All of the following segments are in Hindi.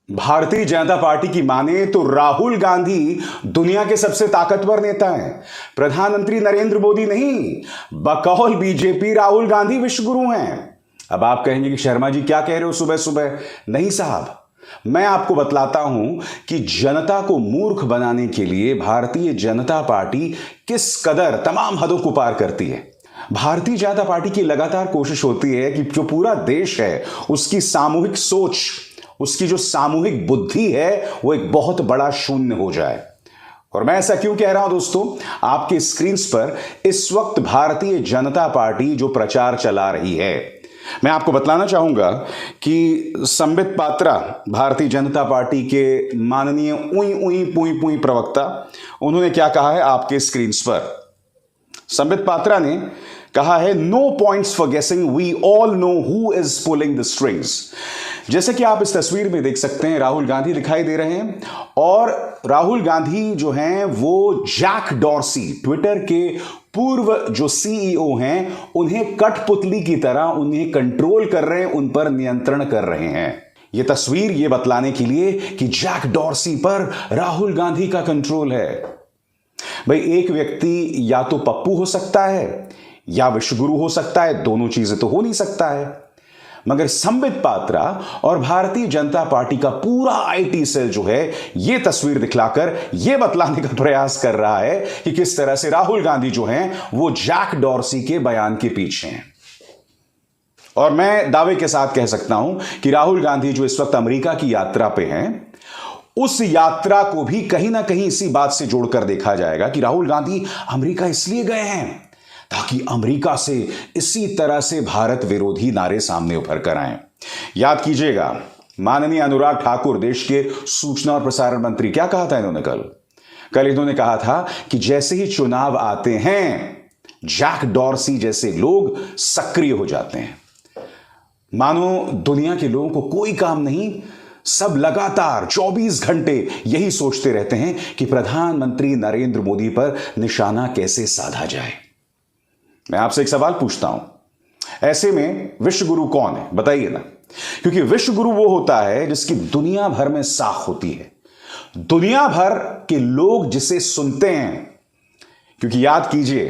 भारतीय जनता पार्टी की माने तो राहुल गांधी दुनिया के सबसे ताकतवर नेता हैं। प्रधानमंत्री नरेंद्र मोदी नहीं, बकौल बीजेपी राहुल गांधी विश्वगुरु हैं। अब आप कहेंगे कि शर्मा जी क्या कह रहे हो सुबह सुबह। नहीं साहब, मैं आपको बतलाता हूं कि जनता को मूर्ख बनाने के लिए भारतीय जनता पार्टी किस कदर तमाम हदों को पार करती है। भारतीय जनता पार्टी की लगातार कोशिश होती है कि जो पूरा देश है उसकी सामूहिक सोच, उसकी जो सामूहिक बुद्धि है वो एक बहुत बड़ा शून्य हो जाए। और मैं ऐसा क्यों कह रहा हूं दोस्तों, आपके स्क्रीन पर इस वक्त भारतीय जनता पार्टी जो प्रचार चला रही है, मैं आपको बतलाना चाहूंगा कि संबित पात्रा, भारतीय जनता पार्टी के माननीय उई उई पुई पुई प्रवक्ता, उन्होंने क्या कहा है आपके स्क्रीन पर। संबित पात्रा ने कहा है, no points for guessing, we all know who is pulling the strings. जैसे कि आप इस तस्वीर में देख सकते हैं, राहुल गांधी दिखाई दे रहे हैं और राहुल गांधी जो हैं वो जैक डॉर्सी, ट्विटर के पूर्व जो सीईओ हैं, उन्हें कठपुतली की तरह उन्हें कंट्रोल कर रहे हैं, उन पर नियंत्रण कर रहे हैं। यह तस्वीर ये बतलाने के लिए कि जैक डॉर्सी पर राहुल गांधी का कंट्रोल है। भाई, एक व्यक्ति या तो पप्पू हो सकता है या विश्वगुरु हो सकता है, दोनों चीजें तो हो नहीं सकता है। मगर संबित पात्रा और भारतीय जनता पार्टी का पूरा आईटी सेल जो है यह तस्वीर दिखलाकर यह बतलाने का प्रयास कर रहा है कि किस तरह से राहुल गांधी जो हैं वो जैक डॉर्सी के बयान के पीछे हैं। और मैं दावे के साथ कह सकता हूं कि राहुल गांधी जो इस वक्त अमेरिका की यात्रा पे हैं, उस यात्रा को भी कहीं ना कहीं इसी बात से जोड़कर देखा जाएगा कि राहुल गांधी अमेरिका इसलिए गए हैं ताकि अमेरिका से इसी तरह से भारत विरोधी नारे सामने उभर कर आए। याद कीजिएगा, माननीय अनुराग ठाकुर, देश के सूचना और प्रसारण मंत्री, क्या कहा था इन्होंने कल इन्होंने कहा था कि जैसे ही चुनाव आते हैं जैक डॉर्सी जैसे लोग सक्रिय हो जाते हैं। मानो दुनिया के लोगों को कोई काम नहीं, सब लगातार 24 घंटे यही सोचते रहते हैं कि प्रधानमंत्री नरेंद्र मोदी पर निशाना कैसे साधा जाए। मैं आपसे एक सवाल पूछता हूं, ऐसे में विश्वगुरु कौन है बताइए ना। क्योंकि विश्वगुरु वो होता है जिसकी दुनिया भर में साख होती है, दुनिया भर के लोग जिसे सुनते हैं। क्योंकि याद कीजिए,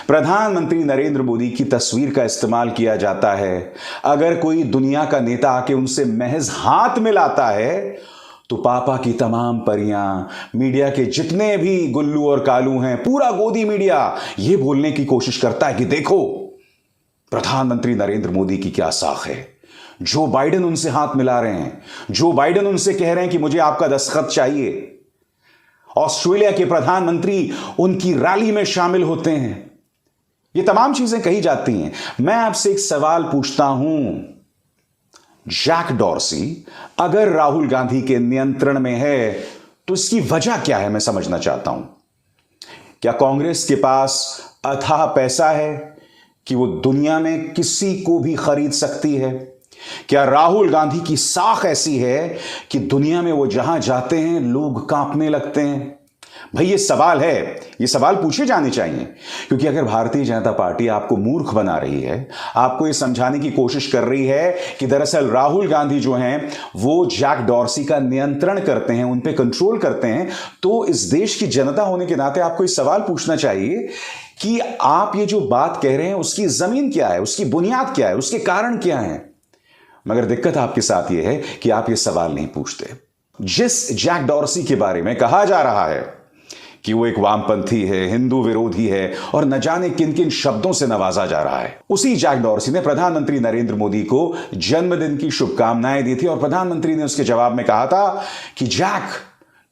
प्रधानमंत्री नरेंद्र मोदी की तस्वीर का इस्तेमाल किया जाता है। अगर कोई दुनिया का नेता आके उनसे महज हाथ मिलाता है तो पापा की तमाम परियां, मीडिया के जितने भी गुल्लू और कालू हैं, पूरा गोदी मीडिया यह बोलने की कोशिश करता है कि देखो प्रधानमंत्री नरेंद्र मोदी की क्या साख है। जो बाइडेन उनसे हाथ मिला रहे हैं, जो बाइडेन उनसे कह रहे हैं कि मुझे आपका दस्तखत चाहिए। ऑस्ट्रेलिया के प्रधानमंत्री उनकी रैली में शामिल होते हैं। ये तमाम चीजें कही जाती हैं। मैं आपसे एक सवाल पूछता हूं, जैक डॉर्सी अगर राहुल गांधी के नियंत्रण में है तो इसकी वजह क्या है, मैं समझना चाहता हूं। क्या कांग्रेस के पास अथाह पैसा है कि वो दुनिया में किसी को भी खरीद सकती है? क्या राहुल गांधी की साख ऐसी है कि दुनिया में वो जहां जाते हैं लोग कांपने लगते हैं? भाई, ये सवाल है, ये सवाल पूछे जाने चाहिए। क्योंकि अगर भारतीय जनता पार्टी आपको मूर्ख बना रही है, आपको ये समझाने की कोशिश कर रही है कि दरअसल राहुल गांधी जो हैं वो जैक डॉर्सी का नियंत्रण करते हैं, उन पे कंट्रोल करते हैं, तो इस देश की जनता होने के नाते आपको ये सवाल पूछना चाहिए कि आप ये जो बात कह रहे हैं उसकी जमीन क्या है, उसकी बुनियाद क्या है, उसके कारण क्या है। मगर दिक्कत आपके साथ यह है कि आप ये सवाल नहीं पूछते। जिस जैक डॉर्सी के बारे में कहा जा रहा है कि वो एक वामपंथी है, हिंदू विरोधी है और न जाने किन किन शब्दों से नवाजा जा रहा है, उसी जैक डॉर्सी ने प्रधानमंत्री नरेंद्र मोदी को जन्मदिन की शुभकामनाएं दी थी। और प्रधानमंत्री ने उसके जवाब में कहा था कि जैक,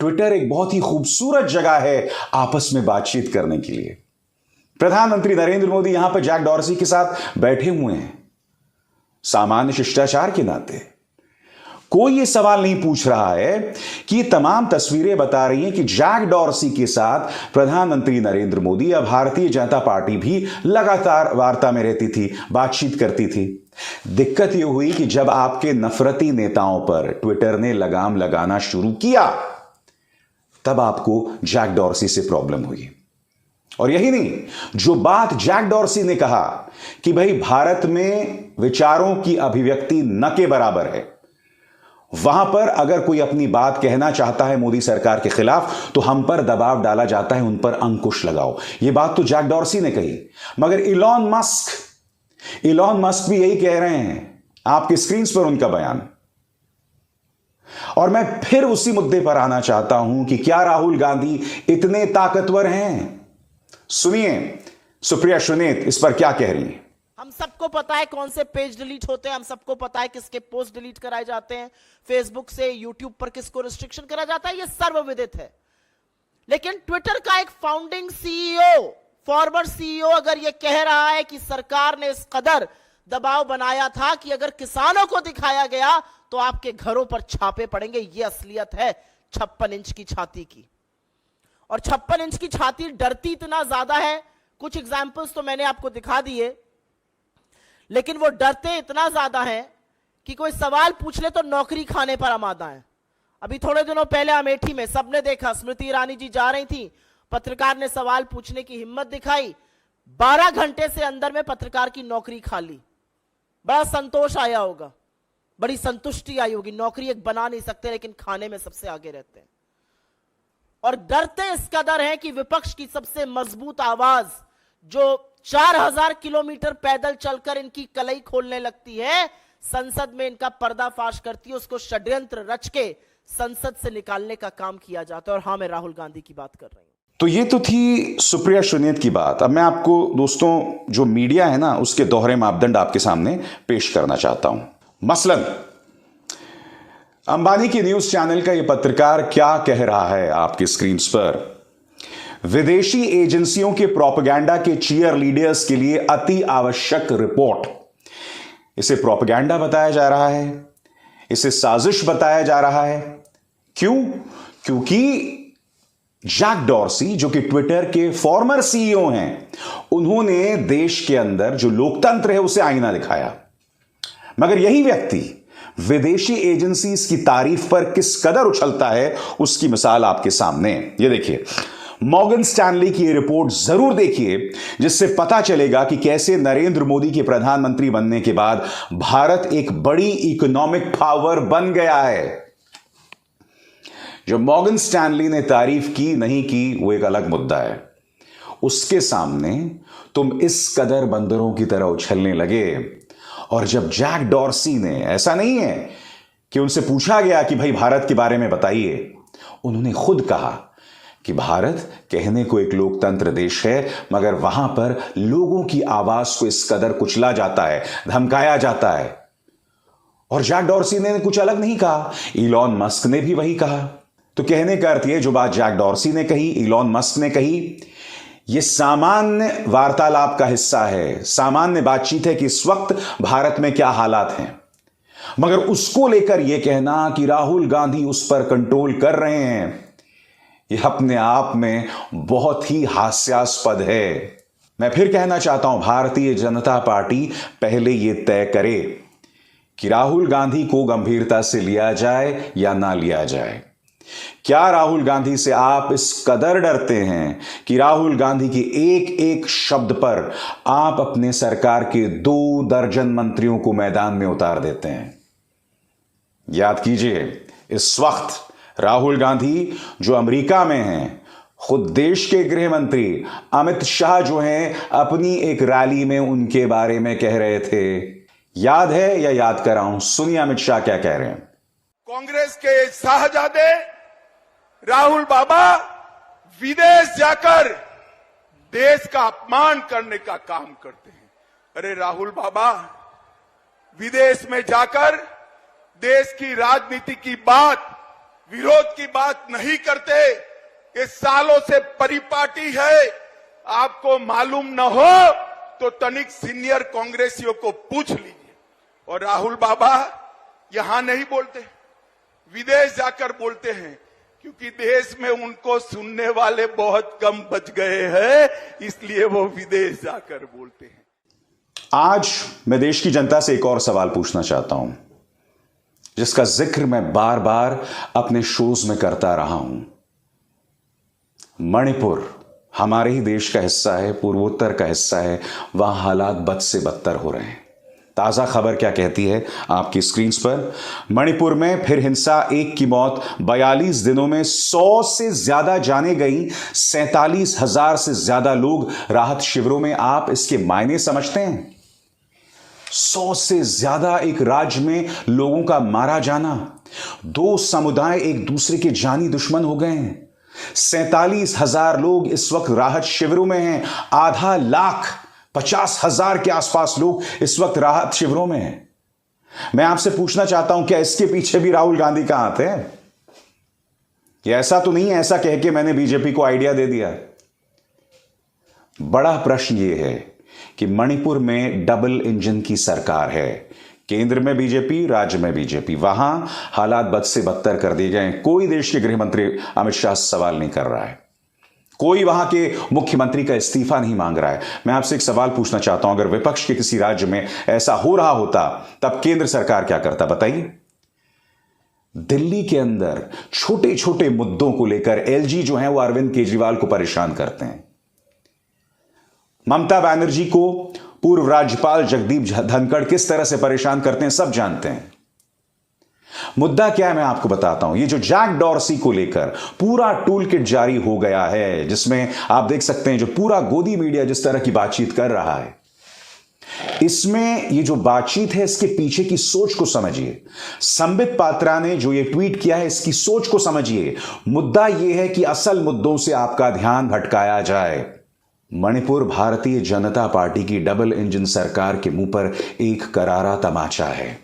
ट्विटर एक बहुत ही खूबसूरत जगह है आपस में बातचीत करने के लिए। प्रधानमंत्री नरेंद्र मोदी यहां पर जैक डॉर्सी के साथ बैठे हुए हैं सामान्य शिष्टाचार के नाते। कोई यह सवाल नहीं पूछ रहा है कि ये तमाम तस्वीरें बता रही हैं कि जैक डॉर्सी के साथ प्रधानमंत्री नरेंद्र मोदी या भारतीय जनता पार्टी भी लगातार वार्ता में रहती थी, बातचीत करती थी। दिक्कत यह हुई कि जब आपके नफरती नेताओं पर ट्विटर ने लगाम लगाना शुरू किया, तब आपको जैक डॉर्सी से प्रॉब्लम हुई। और यही नहीं, जो बात जैक डॉर्सी ने कहा कि भाई भारत में विचारों की अभिव्यक्ति न के बराबर है, वहां पर अगर कोई अपनी बात कहना चाहता है मोदी सरकार के खिलाफ तो हम पर दबाव डाला जाता है, उन पर अंकुश लगाओ। यह बात तो जैक डॉर्सी ने कही, मगर इलॉन मस्क भी यही कह रहे हैं। आपकी स्क्रीन पर उनका बयान। और मैं फिर उसी मुद्दे पर आना चाहता हूं कि क्या राहुल गांधी इतने ताकतवर हैं? सुनिए सुप्रिया सुनेत इस पर क्या कह रही है। हम सबको पता है कौन से पेज डिलीट होते हैं, हम सबको पता है किसके पोस्ट डिलीट कराए जाते हैं, फेसबुक से यूट्यूब पर किसको रिस्ट्रिक्शन करा जाता है, यह सर्वविदित है। लेकिन ट्विटर का एक फाउंडिंग सीईओ, फॉर्मर सीईओ अगर यह कह रहा है कि सरकार ने इस कदर दबाव बनाया था कि अगर किसानों को दिखाया गया तो आपके घरों पर छापे पड़ेंगे, यह असलियत है 56 इंच की छाती की। और 56 इंच की छाती डरती इतना ज्यादा है, कुछ एग्जाम्पल्स तो मैंने आपको दिखा दिए, लेकिन वो डरते इतना ज्यादा है कि कोई सवाल पूछ ले तो नौकरी खाने पर आमादा है। अभी थोड़े दिनों पहले अमेठी में सबने देखा, स्मृति ईरानी जी जा रही थी, पत्रकार ने सवाल पूछने की हिम्मत दिखाई, 12 घंटे से अंदर में पत्रकार की नौकरी खा ली। बड़ा संतोष आया होगा, बड़ी संतुष्टि आई होगी। नौकरी एक बना नहीं सकते लेकिन खाने में सबसे आगे रहते हैं। और डरते इस कदर हैं कि विपक्ष की सबसे मजबूत आवाज जो 4000 किलोमीटर पैदल चलकर इनकी कलई खोलने लगती है, संसद में इनका पर्दाफाश करती है, उसको षड्यंत्र रच के संसद से निकालने का काम किया जाता है। और हां, मैं राहुल गांधी की बात कर रही हूं। तो ये तो थी सुप्रिया सुनेत की बात। अब मैं आपको दोस्तों जो मीडिया है ना उसके दोहरे मापदंड आपके सामने पेश करना चाहता हूं। मसलन अंबानी की न्यूज चैनल का यह पत्रकार क्या कह रहा है आपकी स्क्रीन पर। विदेशी एजेंसियों के प्रोपेगेंडा के चीयर लीडर्स के लिए अति आवश्यक रिपोर्ट। इसे प्रोपेगेंडा बताया जा रहा है, इसे साजिश बताया जा रहा है। क्यों? क्योंकि जैक डॉर्सी जो कि ट्विटर के फॉर्मर सीईओ हैं, उन्होंने देश के अंदर जो लोकतंत्र है उसे आईना दिखाया। मगर यही व्यक्ति विदेशी एजेंसीज की तारीफ पर किस कदर उछलता है उसकी मिसाल आपके सामने। ये देखिए, मॉर्गन स्टैनली की ये रिपोर्ट जरूर देखिए, जिससे पता चलेगा कि कैसे नरेंद्र मोदी के प्रधानमंत्री बनने के बाद भारत एक बड़ी इकोनॉमिक पावर बन गया है। जो मॉर्गन स्टैनली ने तारीफ की नहीं की वो एक अलग मुद्दा है, उसके सामने तुम इस कदर बंदरों की तरह उछलने लगे। और जब जैक डॉर्सी ने, ऐसा नहीं है कि उनसे पूछा गया कि भाई भारत के बारे में बताइए, उन्होंने खुद कहा कि भारत कहने को एक लोकतंत्र देश है, मगर वहां पर लोगों की आवाज को इस कदर कुचला जाता है, धमकाया जाता है। और जैक डॉर्सी ने कुछ अलग नहीं कहा, इलॉन मस्क ने भी वही कहा। तो कहने का अर्थ यह, जो बात जैक डॉर्सी ने कही, इलॉन मस्क ने कही, यह सामान्य वार्तालाप का हिस्सा है, सामान्य बातचीत है कि इस वक्त भारत में क्या हालात हैं। मगर उसको लेकर यह कहना कि राहुल गांधी उस पर कंट्रोल कर रहे हैं, यह अपने आप में बहुत ही हास्यास्पद है। मैं फिर कहना चाहता हूं, भारतीय जनता पार्टी पहले यह तय करे कि राहुल गांधी को गंभीरता से लिया जाए या ना लिया जाए। क्या राहुल गांधी से आप इस कदर डरते हैं कि राहुल गांधी के एक एक शब्द पर आप अपने सरकार के 2 दर्जन मंत्रियों को मैदान में उतार देते हैं? याद कीजिए, इस वक्त राहुल गांधी जो अमेरिका में हैं, खुद देश के गृह मंत्री अमित शाह जो हैं, अपनी एक रैली में उनके बारे में कह रहे थे। याद है या याद कराऊं? सुनिए अमित शाह क्या कह रहे हैं। कांग्रेस के शाहजादे राहुल बाबा विदेश जाकर देश का अपमान करने का काम करते हैं। अरे राहुल बाबा, विदेश में जाकर देश की राजनीति की बात, विरोध की बात नहीं करते। ये सालों से परिपाटी है, आपको मालूम न हो तो तनिक सीनियर कांग्रेसियों को पूछ लीजिए। और राहुल बाबा यहां नहीं बोलते, विदेश जाकर बोलते हैं, क्योंकि देश में उनको सुनने वाले बहुत कम बच गए हैं, इसलिए वो विदेश जाकर बोलते हैं। आज मैं देश की जनता से एक और सवाल पूछना चाहता हूं, जिसका जिक्र मैं बार बार अपने शोज में करता रहा हूं। मणिपुर हमारे ही देश का हिस्सा है, पूर्वोत्तर का हिस्सा है, वहां हालात बद से बदतर हो रहे हैं। ताजा खबर क्या कहती है आपकी स्क्रीन पर। मणिपुर में फिर हिंसा, एक की मौत, 42 दिनों में 100 से ज्यादा जाने गई, 47,000 से ज्यादा लोग राहत शिविरों में। आप इसके मायने समझते हैं? 100 से ज्यादा एक राज्य में लोगों का मारा जाना, 2 समुदाय एक दूसरे के जानी दुश्मन हो गए हैं, 47,000 लोग इस वक्त राहत शिविरों में हैं, आधा लाख 50,000 के आसपास लोग इस वक्त राहत शिविरों में हैं। मैं आपसे पूछना चाहता हूं, क्या इसके पीछे भी राहुल गांधी का हाथ है? कि ऐसा तो नहीं है ऐसा कह के मैंने बीजेपी को आइडिया दे दिया। बड़ा प्रश्न यह है कि मणिपुर में डबल इंजन की सरकार है, केंद्र में बीजेपी, राज्य में बीजेपी। वहां हालात बद से बदतर कर दिए गए। कोई देश के गृह मंत्री अमित शाह सवाल नहीं कर रहा है, कोई वहां के मुख्यमंत्री का इस्तीफा नहीं मांग रहा है। मैं आपसे एक सवाल पूछना चाहता हूं, अगर विपक्ष के किसी राज्य में ऐसा हो रहा होता तब केंद्र सरकार क्या करता, बताइए। दिल्ली के अंदर छोटे छोटे मुद्दों को लेकर एलजी जो है वो अरविंद केजरीवाल को परेशान करते हैं। ममता बनर्जी को पूर्व राज्यपाल जगदीप धनखड़ किस तरह से परेशान करते हैं, सब जानते हैं। मुद्दा क्या है मैं आपको बताता हूं। ये जो जैक डॉर्सी को लेकर पूरा टूल किट जारी हो गया है, जिसमें आप देख सकते हैं जो पूरा गोदी मीडिया जिस तरह की बातचीत कर रहा है, इसमें ये जो बातचीत है इसके पीछे की सोच को समझिए। संबित पात्रा ने जो ये ट्वीट किया है इसकी सोच को समझिए। मुद्दा यह है कि असल मुद्दों से आपका ध्यान भटकाया जाए। मणिपुर भारतीय जनता पार्टी की डबल इंजन सरकार के मुंह पर एक करारा तमाचा है।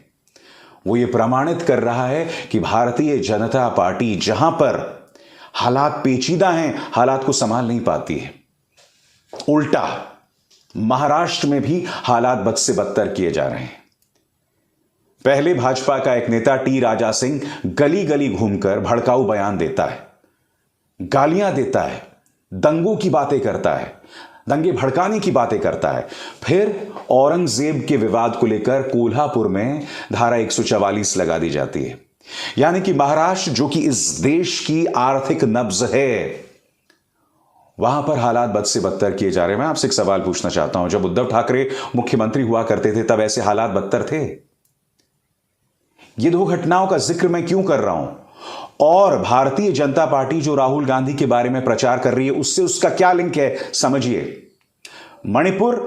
वो ये प्रमाणित कर रहा है कि भारतीय जनता पार्टी जहां पर हालात पेचीदा हैं, हालात को संभाल नहीं पाती है। उल्टा महाराष्ट्र में भी हालात बद से बदतर किए जा रहे हैं। पहले भाजपा का एक नेता टी राजा सिंह गली गली घूमकर भड़काऊ बयान देता है, गालियां देता है, दंगों की बातें करता है, दंगे भड़काने की बातें करता है। फिर औरंगजेब के विवाद को लेकर कोल्हापुर में धारा 144 लगा दी जाती है। यानी कि महाराष्ट्र जो कि इस देश की आर्थिक नब्ज है, वहां पर हालात बद से बदतर किए जा रहे हैं। मैं आपसे एक सवाल पूछना चाहता हूं, जब उद्धव ठाकरे मुख्यमंत्री हुआ करते थे तब ऐसे हालात बदतर थे? ये 2 घटनाओं का जिक्र मैं क्यों कर रहा हूं, और भारतीय जनता पार्टी जो राहुल गांधी के बारे में प्रचार कर रही है उससे उसका क्या लिंक है, समझिए। मणिपुर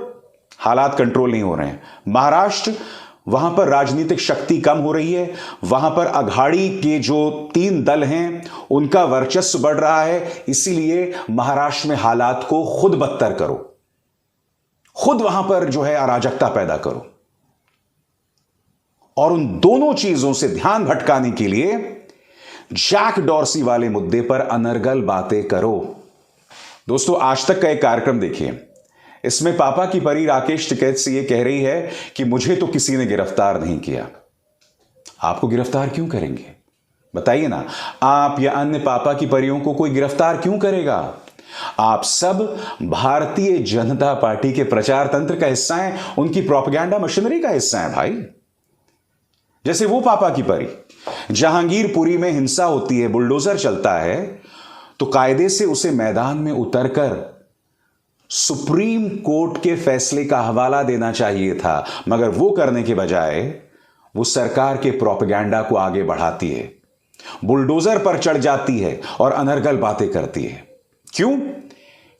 हालात कंट्रोल नहीं हो रहे हैं, महाराष्ट्र वहां पर राजनीतिक शक्ति कम हो रही है, वहां पर अघाड़ी के जो 3 दल हैं उनका वर्चस्व बढ़ रहा है। इसीलिए महाराष्ट्र में हालात को खुद बदतर करो, खुद वहां पर जो है अराजकता पैदा करो, और उन दोनों चीजों से ध्यान भटकाने के लिए जैक डॉर्सी वाले मुद्दे पर अनर्गल बातें करो। दोस्तों, आज तक का एक कार्यक्रम देखिए, इसमें पापा की परी राकेश टिकैत से यह कह रही है कि मुझे तो किसी ने गिरफ्तार नहीं किया। आपको गिरफ्तार क्यों करेंगे, बताइए ना। आप या अन्य पापा की परियों को कोई गिरफ्तार क्यों करेगा? आप सब भारतीय जनता पार्टी के प्रचार तंत्र का हिस्सा हैं, उनकी प्रोपेगेंडा मशीनरी का हिस्सा है भाई। जैसे वो पापा की परी, जहांगीरपुरी में हिंसा होती है, बुलडोजर चलता है, तो कायदे से उसे मैदान में उतरकर सुप्रीम कोर्ट के फैसले का हवाला देना चाहिए था, मगर वो करने के बजाय वो सरकार के प्रोपेगेंडा को आगे बढ़ाती है, बुलडोजर पर चढ़ जाती है और अनर्गल बातें करती है। क्यों?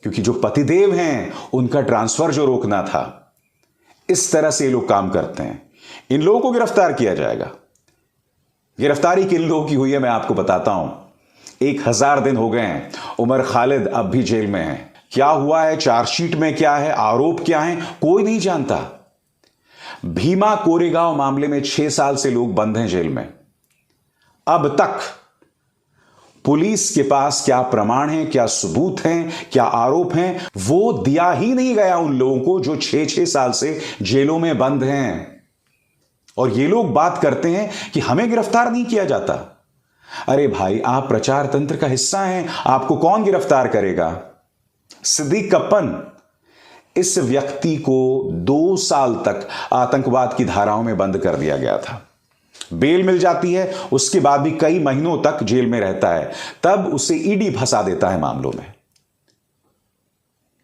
क्योंकि जो पतिदेव हैं उनका ट्रांसफर जो रोकना था। इस तरह से ये लोग काम करते हैं। इन लोगों को गिरफ्तार किया जाएगा। गिरफ्तारी किन लोगों की हुई है मैं आपको बताता हूं। 1000 दिन हो गए हैं, उमर खालिद अब भी जेल में है। क्या हुआ है, चार्जशीट में क्या है, आरोप क्या है, कोई नहीं जानता। भीमा कोरेगांव मामले में 6 साल से लोग बंद हैं जेल में। अब तक पुलिस के पास क्या प्रमाण है, क्या सबूत हैं, क्या आरोप हैं, वो दिया ही नहीं गया उन लोगों को जो 6-6 साल से जेलों में बंद हैं। और ये लोग बात करते हैं कि हमें गिरफ्तार नहीं किया जाता। अरे भाई, आप प्रचार तंत्र का हिस्सा हैं, आपको कौन गिरफ्तार करेगा? सिद्दीक कप्पन, इस व्यक्ति को 2 साल तक आतंकवाद की धाराओं में बंद कर दिया गया था। बेल मिल जाती है, उसके बाद भी कई महीनों तक जेल में रहता है, तब उसे ईडी फंसा देता है मामलों में।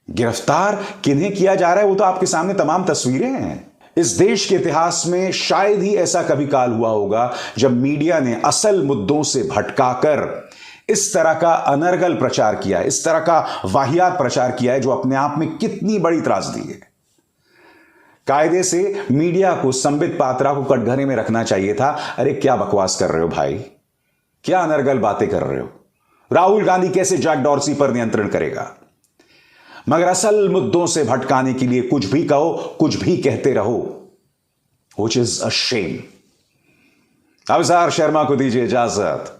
गिरफ्तार किन्हें किया जा रहा है वो तो आपके सामने तमाम तस्वीरें हैं। इस देश के इतिहास में शायद ही ऐसा कभी काल हुआ होगा जब मीडिया ने असल मुद्दों से भटकाकर इस तरह का अनर्गल प्रचार किया है, इस तरह का वाहियात प्रचार किया है, जो अपने आप में कितनी बड़ी त्रासदी है। कायदे से मीडिया को संबित पात्रा को कटघरे में रखना चाहिए था। अरे क्या बकवास कर रहे हो भाई, क्या अनर्गल बातें कर रहे हो। राहुल गांधी कैसे जैक डॉर्सी पर नियंत्रण करेगा? मगर असल मुद्दों से भटकाने के लिए कुछ भी कहो, कुछ भी कहते रहो, व्हिच इज अ शेम। अवजार शर्मा को दीजिए इजाजत।